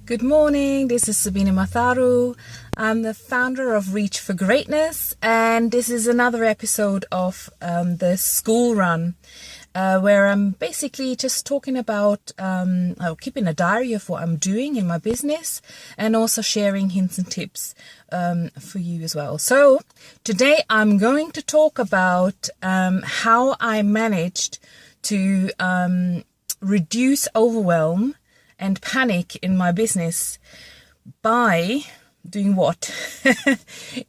Good morning, this is Sabine Matharu. I'm the founder of Reach for Greatness, and this is another episode of the school run, where I'm basically just talking about keeping a diary of what I'm doing in my business and also sharing hints and tips for you as well. So today I'm going to talk about how I managed to reduce overwhelm and panic in my business by doing what?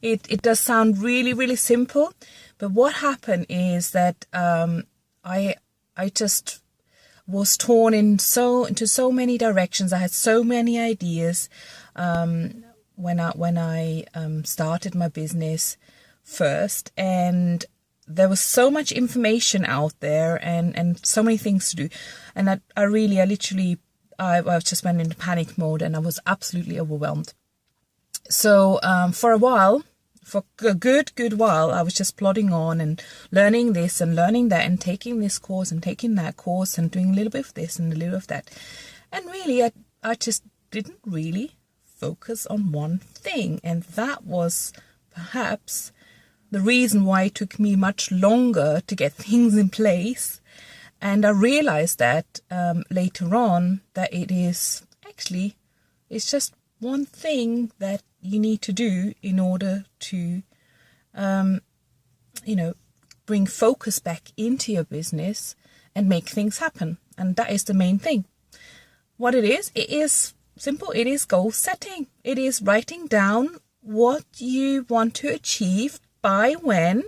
It does sound really simple, but what happened is that I just was torn into so many directions. I had so many ideas when I started my business first, and there was so much information out there and so many things to do, and I just went into panic mode and I was absolutely overwhelmed. So for a good while, I was just plodding on and learning this and learning that and taking this course and taking that course and doing a little bit of this and a little of that. And really, I just didn't really focus on one thing. And that was perhaps the reason why it took me much longer to get things in place. And I realized that later on that it's just one thing that you need to do in order to, bring focus back into your business and make things happen. And that is the main thing. What it is simple. It is goal setting. It is writing down what you want to achieve by when,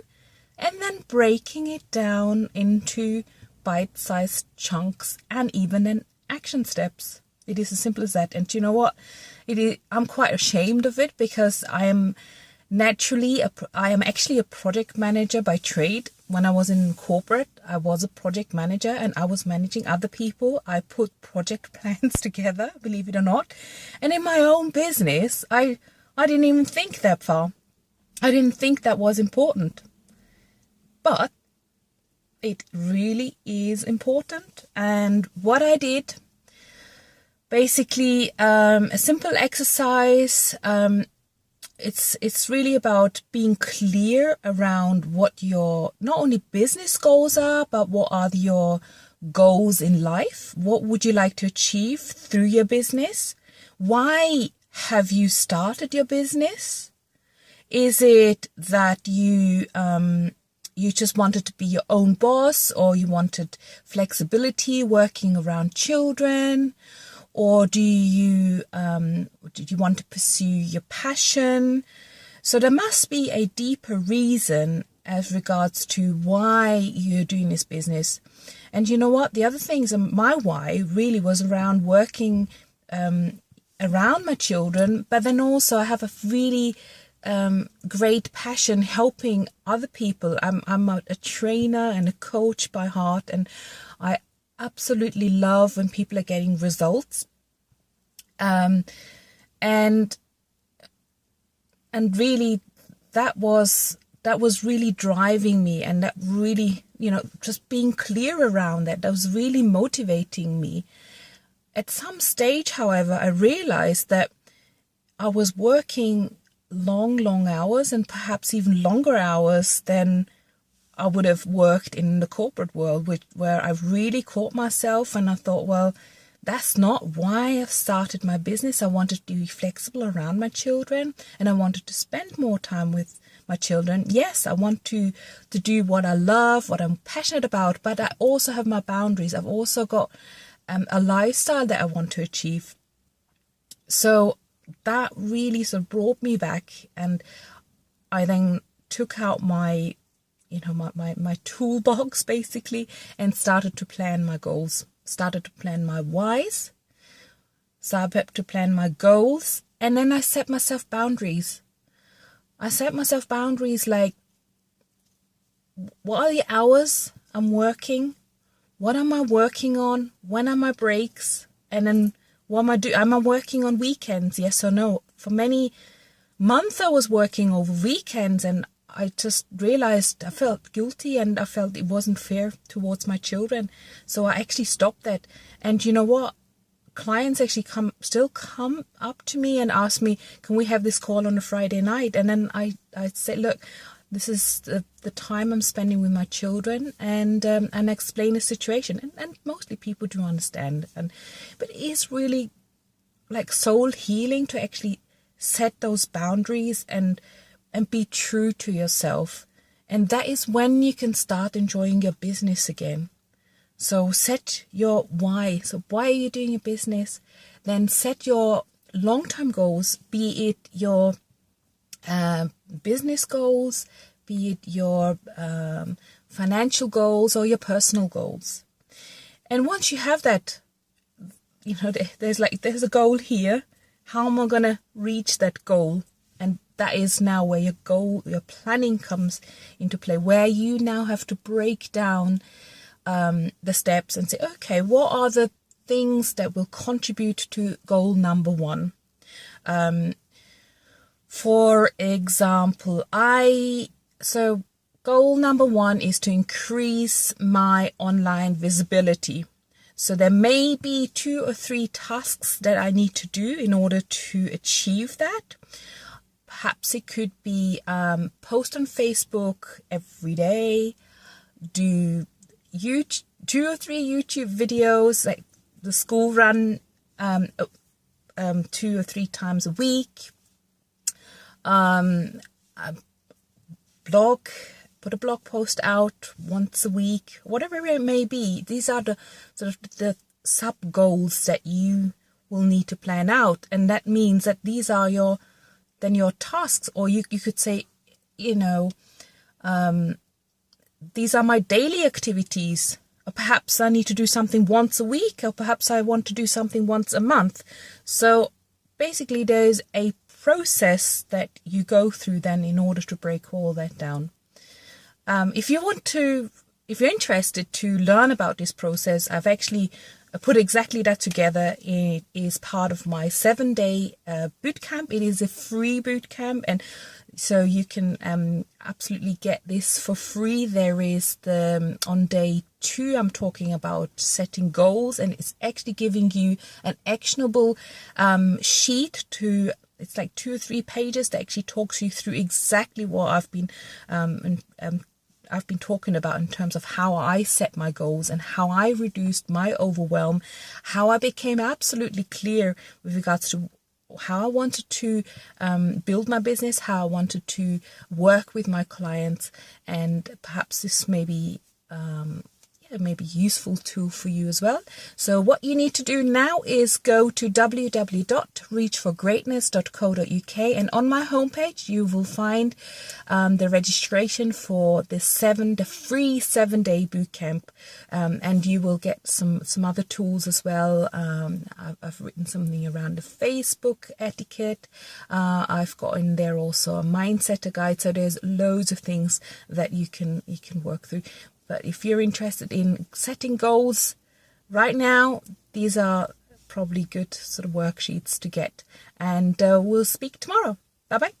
and then breaking it down into bite-sized chunks and even in action steps. It is as simple as that. And you know what? I'm quite ashamed of it because I am actually a project manager by trade. When I was in corporate, I was a project manager and I was managing other people. I put project plans together, believe it or not. And in my own business, I didn't even think that far. I didn't think that was important. But it really is important. And what I did, basically, a simple exercise. It's really about being clear around what your not only business goals are, but what are your goals in life. What would you like to achieve through your business? Why have you started your business? Is it that you just wanted to be your own boss, or you wanted flexibility working around children, or did you want to pursue your passion? So there must be a deeper reason as regards to why you're doing this business. And you know what? The other things, my why really was around working around my children, but then also I have a really great passion helping other people. I'm a trainer and a coach by heart, and I absolutely love when people are getting results. And really that was really driving me, and that really, just being clear around that was really motivating me. At some stage, however, I realized that I was working long hours, and perhaps even longer hours than I would have worked in the corporate world, where I really caught myself, and I thought, well, that's not why I've started my business. I wanted to be flexible around my children, and I wanted to spend more time with my children. Yes, I want to do what I love, what I'm passionate about, but I also have my boundaries. I've also got a lifestyle that I want to achieve. So that really sort of brought me back, and I then took out my toolbox basically and started to plan my goals, started to plan my whys, started to plan my goals, and then I set myself boundaries. I set myself boundaries like, what are the hours I'm working? What am I working on? When are my breaks? And then what am I doing? Am I working on weekends? Yes or no? For many months I was working over weekends, and I just realized I felt guilty and I felt it wasn't fair towards my children. So I actually stopped that. And you know what? clients actually still come up to me and ask me, can we have this call on a Friday night? And then I say, look, this is the time I'm spending with my children, and explain the situation. And mostly people do understand. But it is really like soul healing to actually set those boundaries and be true to yourself. And that is when you can start enjoying your business again. So set your why. So why are you doing your business? Then set your long-term goals, be it your business goals, be it your financial goals or your personal goals. And once you have that, there's a goal here. How am I going to reach that goal? And that is now where your planning comes into play, where you now have to break down the steps and say, okay, what are the things that will contribute to goal number one? For example, goal number one is to increase my online visibility. So there may be 2 or 3 tasks that I need to do in order to achieve that. Perhaps it could be post on Facebook every day, do 2 or 3 YouTube videos, like the school run 2 or 3 times a week, put a blog post out once a week, whatever it may be. These are the sort of the sub goals that you will need to plan out, and that means that these are your tasks, or you could say, these are my daily activities, or perhaps I need to do something once a week, or perhaps I want to do something once a month. So basically there's a process that you go through then in order to break all that down. If you're interested to learn about this process, I've actually put exactly that together. It is part of my 7-day bootcamp. It is a free bootcamp, and so you can absolutely get this for free. There is on day 2, I'm talking about setting goals, and it's actually giving you an actionable sheet to. It's like 2 or 3 pages that actually talks you through exactly what I've been talking about in terms of how I set my goals and how I reduced my overwhelm, how I became absolutely clear with regards to how I wanted to build my business, how I wanted to work with my clients, and perhaps this may be useful tool for you as well. So what you need to do now is go to www.reachforgreatness.co.uk, and on my homepage you will find the registration for the free 7-day bootcamp, and you will get some other tools as well. I've written something around the Facebook etiquette. I've got in there also a mindsetter guide. So there's loads of things that you can work through. But if you're interested in setting goals right now, these are probably good sort of worksheets to get. And we'll speak tomorrow. Bye-bye.